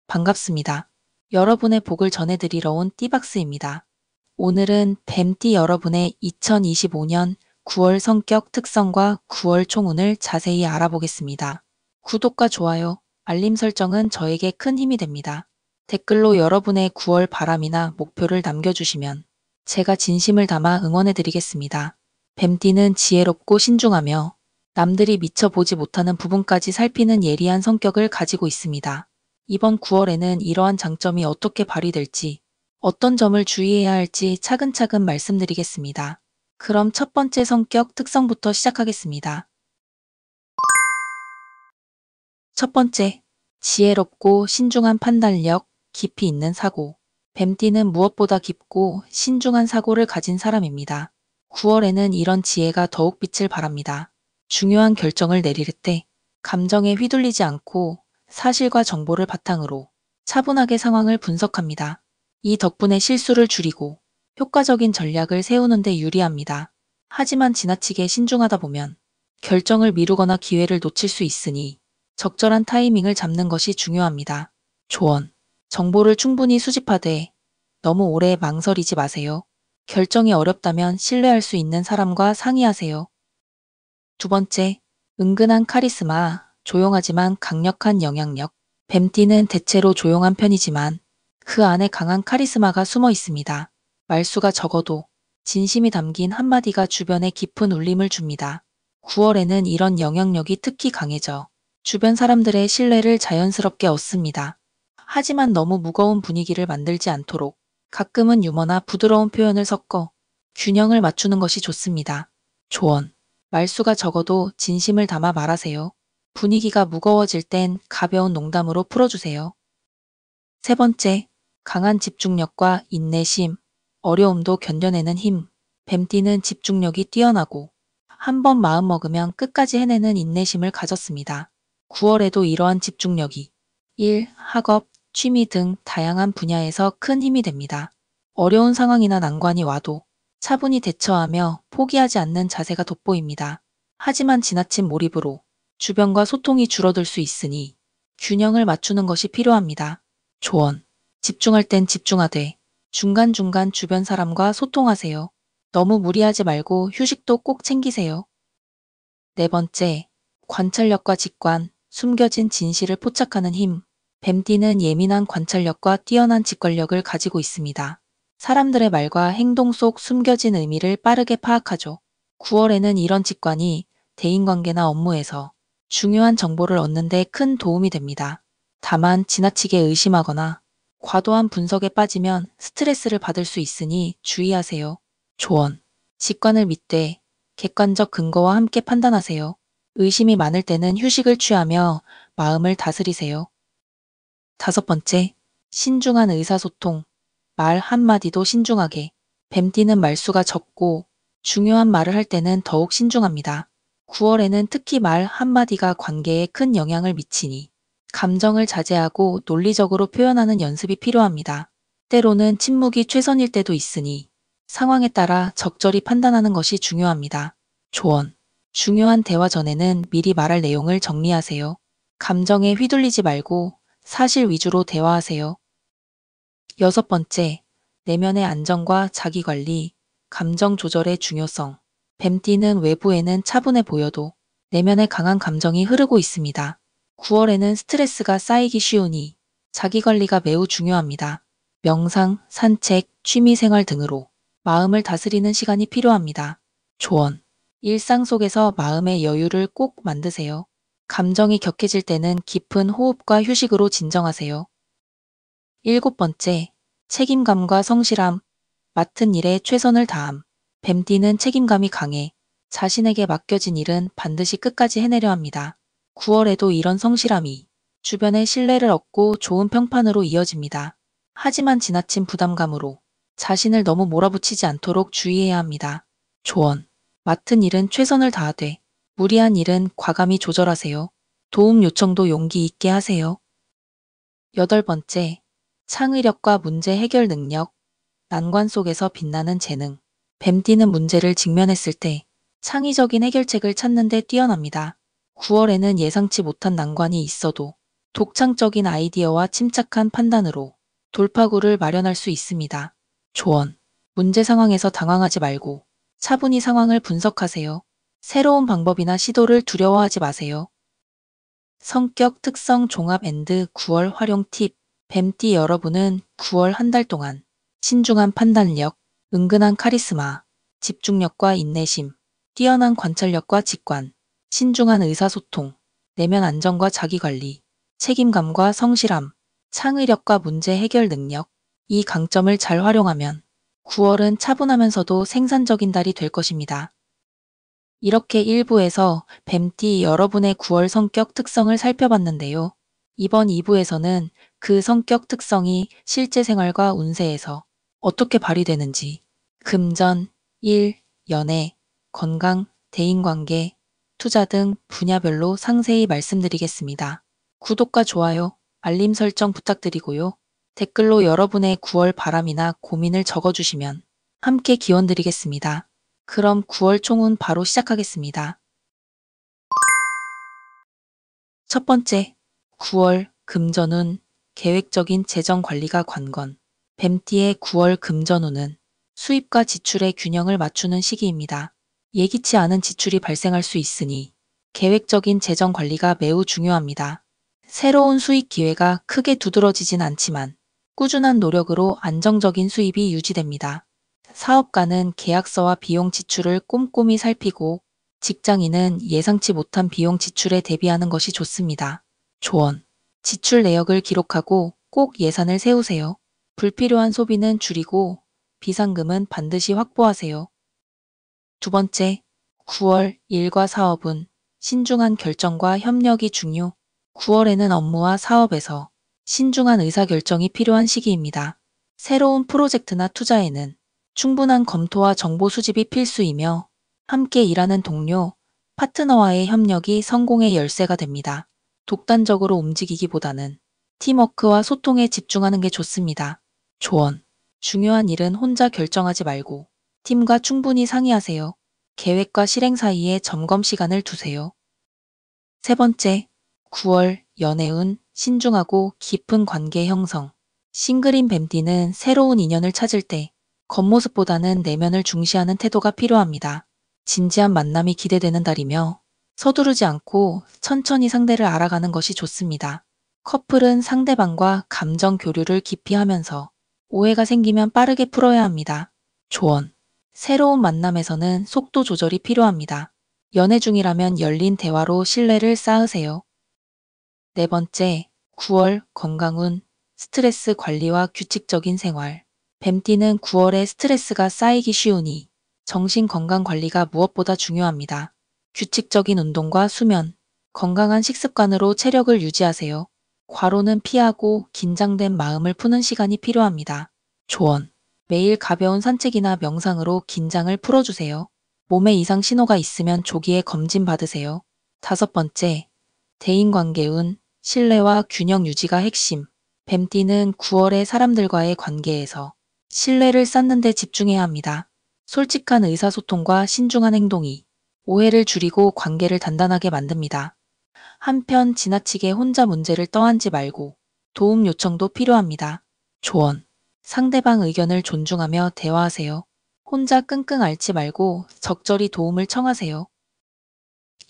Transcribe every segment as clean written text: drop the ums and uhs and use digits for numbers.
반갑습니다. 여러분의 복을 전해드리러 온 띠박스입니다. 오늘은 뱀띠 여러분의 2025년 9월 성격 특성과 9월 총운을 자세히 알아보겠습니다. 구독과 좋아요, 알림 설정은 저에게 큰 힘이 됩니다. 댓글로 여러분의 9월 바람이나 목표를 남겨주시면 제가 진심을 담아 응원해드리겠습니다. 뱀띠는 지혜롭고 신중하며 남들이 미처 보지 못하는 부분까지 살피는 예리한 성격을 가지고 있습니다. 이번 9월에는 이러한 장점이 어떻게 발휘될지, 어떤 점을 주의해야 할지 차근차근 말씀드리겠습니다. 그럼 첫 번째 성격 특성부터 시작하겠습니다. 첫 번째, 지혜롭고 신중한 판단력, 깊이 있는 사고. 뱀띠는 무엇보다 깊고 신중한 사고를 가진 사람입니다. 9월에는 이런 지혜가 더욱 빛을 발합니다. 중요한 결정을 내릴 때 감정에 휘둘리지 않고 사실과 정보를 바탕으로 차분하게 상황을 분석합니다. 이 덕분에 실수를 줄이고 효과적인 전략을 세우는 데 유리합니다. 하지만 지나치게 신중하다 보면 결정을 미루거나 기회를 놓칠 수 있으니 적절한 타이밍을 잡는 것이 중요합니다. 조언. 정보를 충분히 수집하되 너무 오래 망설이지 마세요. 결정이 어렵다면 신뢰할 수 있는 사람과 상의하세요. 두 번째, 은근한 카리스마, 조용하지만 강력한 영향력. 뱀띠는 대체로 조용한 편이지만 그 안에 강한 카리스마가 숨어 있습니다. 말수가 적어도 진심이 담긴 한마디가 주변에 깊은 울림을 줍니다. 9월에는 이런 영향력이 특히 강해져 주변 사람들의 신뢰를 자연스럽게 얻습니다. 하지만 너무 무거운 분위기를 만들지 않도록 가끔은 유머나 부드러운 표현을 섞어 균형을 맞추는 것이 좋습니다. 조언. 말수가 적어도 진심을 담아 말하세요. 분위기가 무거워질 땐 가벼운 농담으로 풀어주세요. 세 번째, 강한 집중력과 인내심, 어려움도 견뎌내는 힘. 뱀띠는 집중력이 뛰어나고 한 번 마음먹으면 끝까지 해내는 인내심을 가졌습니다. 9월에도 이러한 집중력이 일, 학업, 취미 등 다양한 분야에서 큰 힘이 됩니다. 어려운 상황이나 난관이 와도 차분히 대처하며 포기하지 않는 자세가 돋보입니다. 하지만 지나친 몰입으로 주변과 소통이 줄어들 수 있으니 균형을 맞추는 것이 필요합니다. 조언. 집중할 땐 집중하되 중간중간 주변 사람과 소통하세요. 너무 무리하지 말고 휴식도 꼭 챙기세요. 네 번째, 관찰력과 직관, 숨겨진 진실을 포착하는 힘. 뱀띠는 예민한 관찰력과 뛰어난 직관력을 가지고 있습니다. 사람들의 말과 행동 속 숨겨진 의미를 빠르게 파악하죠. 9월에는 이런 직관이 대인관계나 업무에서 중요한 정보를 얻는 데 큰 도움이 됩니다. 다만 지나치게 의심하거나 과도한 분석에 빠지면 스트레스를 받을 수 있으니 주의하세요. 조언. 직관을 믿되 객관적 근거와 함께 판단하세요. 의심이 많을 때는 휴식을 취하며 마음을 다스리세요. 다섯 번째, 신중한 의사소통. 말 한마디도 신중하게. 뱀띠는 말수가 적고 중요한 말을 할 때는 더욱 신중합니다. 9월에는 특히 말 한마디가 관계에 큰 영향을 미치니 감정을 자제하고 논리적으로 표현하는 연습이 필요합니다. 때로는 침묵이 최선일 때도 있으니 상황에 따라 적절히 판단하는 것이 중요합니다. 조언. 중요한 대화 전에는 미리 말할 내용을 정리하세요. 감정에 휘둘리지 말고 사실 위주로 대화하세요. 여섯 번째, 내면의 안정과 자기관리, 감정 조절의 중요성. 뱀띠는 외부에는 차분해 보여도 내면에 강한 감정이 흐르고 있습니다. 9월에는 스트레스가 쌓이기 쉬우니 자기관리가 매우 중요합니다. 명상, 산책, 취미생활 등으로 마음을 다스리는 시간이 필요합니다. 조언. 일상 속에서 마음의 여유를 꼭 만드세요. 감정이 격해질 때는 깊은 호흡과 휴식으로 진정하세요. 일곱 번째, 책임감과 성실함, 맡은 일에 최선을 다함. 뱀띠는 책임감이 강해 자신에게 맡겨진 일은 반드시 끝까지 해내려 합니다. 9월에도 이런 성실함이 주변의 신뢰를 얻고 좋은 평판으로 이어집니다. 하지만 지나친 부담감으로 자신을 너무 몰아붙이지 않도록 주의해야 합니다. 조언. 맡은 일은 최선을 다하되 무리한 일은 과감히 조절하세요. 도움 요청도 용기 있게 하세요. 여덟 번째, 창의력과 문제 해결 능력, 난관 속에서 빛나는 재능. 뱀띠는 문제를 직면했을 때 창의적인 해결책을 찾는 데 뛰어납니다. 9월에는 예상치 못한 난관이 있어도 독창적인 아이디어와 침착한 판단으로 돌파구를 마련할 수 있습니다. 조언. 문제 상황에서 당황하지 말고 차분히 상황을 분석하세요. 새로운 방법이나 시도를 두려워하지 마세요. 성격 특성 종합 앤드 9월 활용 팁. 뱀띠 여러분은 9월 한 달 동안 신중한 판단력, 은근한 카리스마, 집중력과 인내심, 뛰어난 관찰력과 직관, 신중한 의사소통, 내면 안정과 자기관리, 책임감과 성실함, 창의력과 문제 해결 능력, 이 강점을 잘 활용하면 9월은 차분하면서도 생산적인 달이 될 것입니다. 이렇게 1부에서 뱀띠 여러분의 9월 성격 특성을 살펴봤는데요. 이번 2부에서는 그 성격 특성이 실제 생활과 운세에서 어떻게 발휘되는지 금전, 일, 연애, 건강, 대인관계, 투자 등 분야별로 상세히 말씀드리겠습니다. 구독과 좋아요, 알림 설정 부탁드리고요. 댓글로 여러분의 9월 바람이나 고민을 적어주시면 함께 기원 드리겠습니다. 그럼 9월 총운 바로 시작하겠습니다. 첫 번째, 9월 금전운, 계획적인 재정 관리가 관건. 뱀띠의 9월 금전운은 수입과 지출의 균형을 맞추는 시기입니다. 예기치 않은 지출이 발생할 수 있으니 계획적인 재정 관리가 매우 중요합니다. 새로운 수익 기회가 크게 두드러지진 않지만 꾸준한 노력으로 안정적인 수입이 유지됩니다. 사업가는 계약서와 비용 지출을 꼼꼼히 살피고 직장인은 예상치 못한 비용 지출에 대비하는 것이 좋습니다. 조언. 지출 내역을 기록하고 꼭 예산을 세우세요. 불필요한 소비는 줄이고 비상금은 반드시 확보하세요. 두 번째, 9월 일과 사업은 신중한 결정과 협력이 중요. 9월에는 업무와 사업에서 신중한 의사결정이 필요한 시기입니다. 새로운 프로젝트나 투자에는 충분한 검토와 정보 수집이 필수이며 함께 일하는 동료, 파트너와의 협력이 성공의 열쇠가 됩니다. 독단적으로 움직이기보다는 팀워크와 소통에 집중하는 게 좋습니다. 조언. 중요한 일은 혼자 결정하지 말고 팀과 충분히 상의하세요. 계획과 실행 사이에 점검 시간을 두세요. 세 번째, 9월 연애운, 신중하고 깊은 관계 형성. 싱글인 뱀띠는 새로운 인연을 찾을 때 겉모습보다는 내면을 중시하는 태도가 필요합니다. 진지한 만남이 기대되는 달이며 서두르지 않고 천천히 상대를 알아가는 것이 좋습니다. 커플은 상대방과 감정 교류를 깊이 하면서 오해가 생기면 빠르게 풀어야 합니다. 조언. 새로운 만남에서는 속도 조절이 필요합니다. 연애 중이라면 열린 대화로 신뢰를 쌓으세요. 네 번째, 9월 건강운, 스트레스 관리와 규칙적인 생활. 뱀띠는 9월에 스트레스가 쌓이기 쉬우니 정신 건강 관리가 무엇보다 중요합니다. 규칙적인 운동과 수면, 건강한 식습관으로 체력을 유지하세요. 과로는 피하고 긴장된 마음을 푸는 시간이 필요합니다. 조언. 매일 가벼운 산책이나 명상으로 긴장을 풀어주세요. 몸에 이상 신호가 있으면 조기에 검진 받으세요. 다섯 번째, 대인관계운, 신뢰와 균형 유지가 핵심. 뱀띠는 9월에 사람들과의 관계에서 신뢰를 쌓는 데 집중해야 합니다. 솔직한 의사소통과 신중한 행동이 오해를 줄이고 관계를 단단하게 만듭니다. 한편 지나치게 혼자 문제를 떠안지 말고 도움 요청도 필요합니다. 조언. 상대방 의견을 존중하며 대화하세요. 혼자 끙끙 앓지 말고 적절히 도움을 청하세요.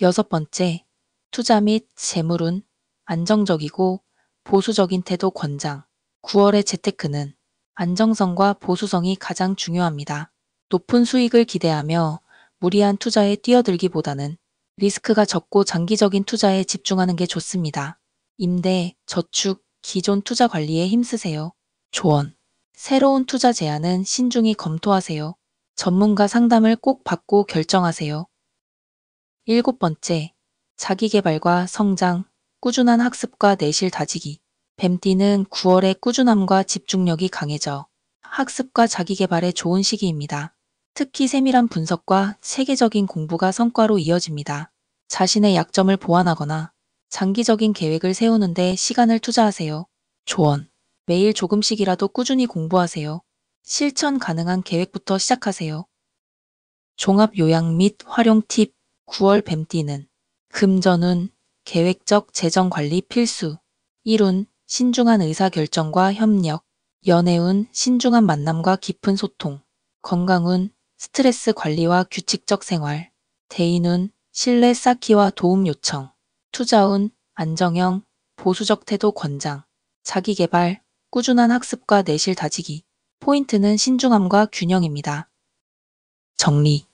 여섯 번째, 투자 및 재물운, 안정적이고 보수적인 태도 권장. 9월의 재테크는 안정성과 보수성이 가장 중요합니다. 높은 수익을 기대하며 무리한 투자에 뛰어들기보다는 리스크가 적고 장기적인 투자에 집중하는 게 좋습니다. 임대, 저축, 기존 투자 관리에 힘쓰세요. 조언. 새로운 투자 제안은 신중히 검토하세요. 전문가 상담을 꼭 받고 결정하세요. 일곱 번째, 자기계발과 성장, 꾸준한 학습과 내실 다지기. 뱀띠는 9월에 꾸준함과 집중력이 강해져 학습과 자기계발에 좋은 시기입니다. 특히 세밀한 분석과 체계적인 공부가 성과로 이어집니다. 자신의 약점을 보완하거나 장기적인 계획을 세우는데 시간을 투자하세요. 조언. 매일 조금씩이라도 꾸준히 공부하세요. 실천 가능한 계획부터 시작하세요. 종합 요약 및 활용 팁. 9월 뱀띠는 금전운, 계획적 재정 관리 필수. 1운 신중한 의사결정과 협력. 연애운 신중한 만남과 깊은 소통. 건강운 스트레스 관리와 규칙적 생활. 대인운 신뢰 쌓기와 도움 요청. 투자운 안정형 보수적 태도 권장. 자기계발 꾸준한 학습과 내실 다지기. 포인트는 신중함과 균형입니다. 정리.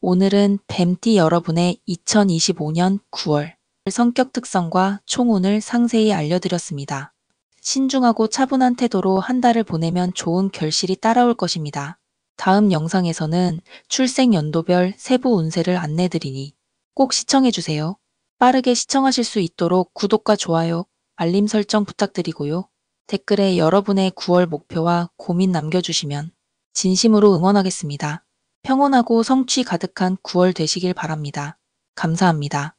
오늘은 뱀띠 여러분의 2025년 9월 성격 특성과 총운을 상세히 알려드렸습니다. 신중하고 차분한 태도로 한 달을 보내면 좋은 결실이 따라올 것입니다. 다음 영상에서는 출생 연도별 세부 운세를 안내드리니 꼭 시청해주세요. 빠르게 시청하실 수 있도록 구독과 좋아요, 알림 설정 부탁드리고요. 댓글에 여러분의 9월 목표와 고민 남겨주시면 진심으로 응원하겠습니다. 평온하고 성취 가득한 9월 되시길 바랍니다. 감사합니다.